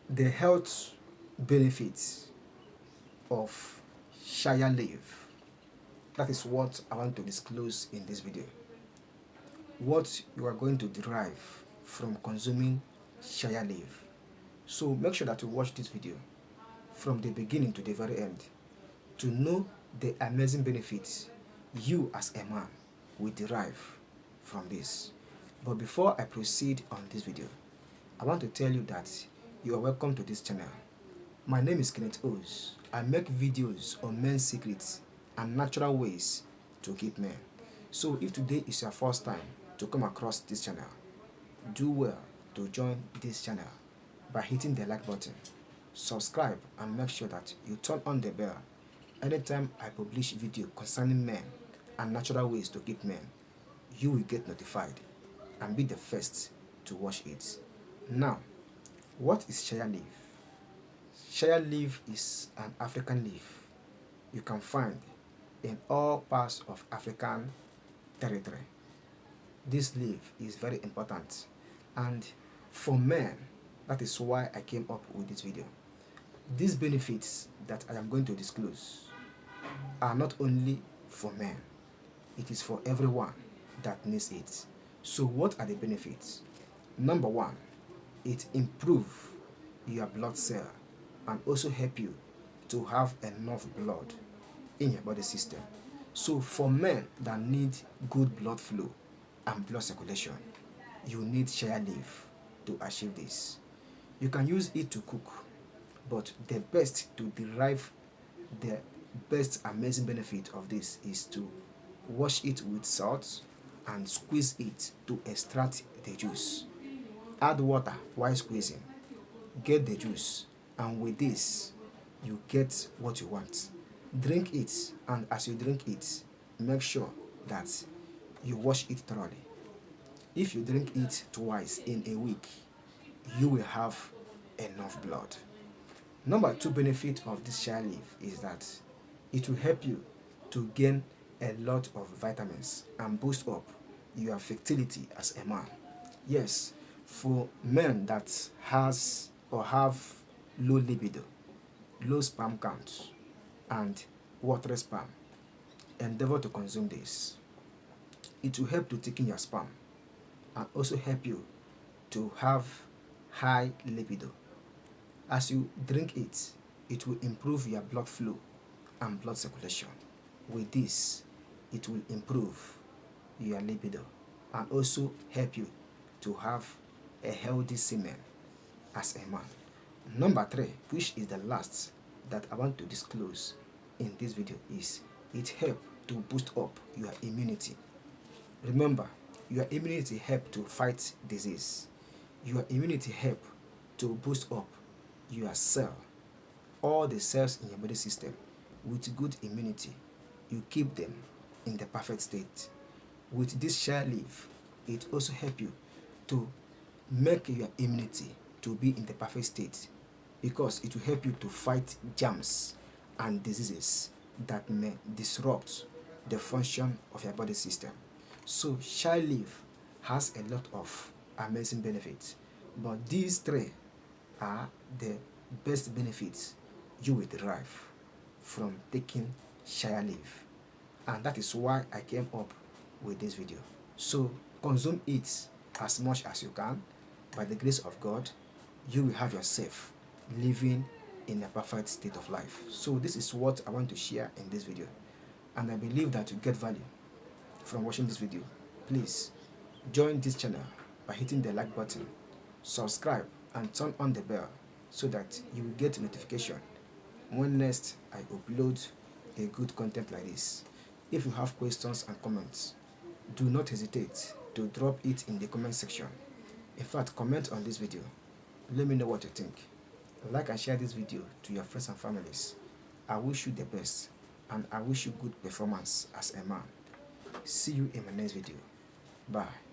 the health benefits of Chaya leaf. That is what I want to disclose in this video. What you are going to derive from consuming Chaya leaf. So make sure that you watch this video from the beginning to the very end to know the amazing benefits you as a man will derive from this. But before I proceed on this video, I want to tell you that you are welcome to this channel. My name is Kenneth Os. I make videos on men's secrets and natural ways to keep men. So if today is your first time to come across this channel, do well to join this channel by hitting the like button, subscribe, and make sure that you turn on the bell. Anytime I publish video concerning men and natural ways to keep men, you will get notified and be the first to watch it. Now, what is Chaya leaf? Chaya leaf is an African leaf you can find in all parts of African territory. This leaf is very important, and for men, that is why I came up with this video. These benefits that I am going to disclose are not only for men, it is for everyone that needs it. So what are the benefits? Number one, it improves your blood cell and also help you to have enough blood in your body system. So for men that need good blood flow and blood circulation, you need Chaya leaf to achieve this. You can use it to cook, but the best to derive the best amazing benefit of this is to wash it with salt and squeeze it to extract the juice. Add water while squeezing, get the juice, and with this you get what you want. Drink it, and as you drink it, make sure that you wash it thoroughly. If you drink it twice in a week, you will have enough blood. Number two benefit of this Chaya leaf is that it will help you to gain a lot of vitamins and boost up your fertility as a man. Yes, for men that has or have low libido, low sperm count, and watery sperm, endeavor to consume this. It will help to thicken your sperm and also help you to have high libido. As you drink it, it will improve your blood flow and blood circulation. With this, it will improve your libido and also help you to have a healthy semen as a man. Number three, which is the last that I want to disclose in this video, is it helps to boost up your immunity. Remember, your immunity helps to fight disease. Your immunity helps to boost up your cell, all the cells in your body system. With good immunity, you keep them in the perfect state. With this Chaya leaf, it also helps you to make your immunity to be in the perfect state, because it will help you to fight germs and diseases that may disrupt the function of your body system. So Chaya leaf has a lot of amazing benefits, but these three are the best benefits you will derive from taking Chaya leaf, and that is why I came up with this video. So consume it as much as you can. By the grace of God, you will have yourself living in a perfect state of life. So this is what I want to share in this video, and I believe that you get value from watching this video. Please join this channel by hitting the like button, subscribe, and turn on the bell so that you will get notification when next I upload a good content like this. If you have questions and comments, do not hesitate to drop it in the comment section. In fact, comment on this video. Let me know what you think. Like and share this video to your friends and families. I wish you the best, and I wish you good performance as a man. See you in my next video. Bye.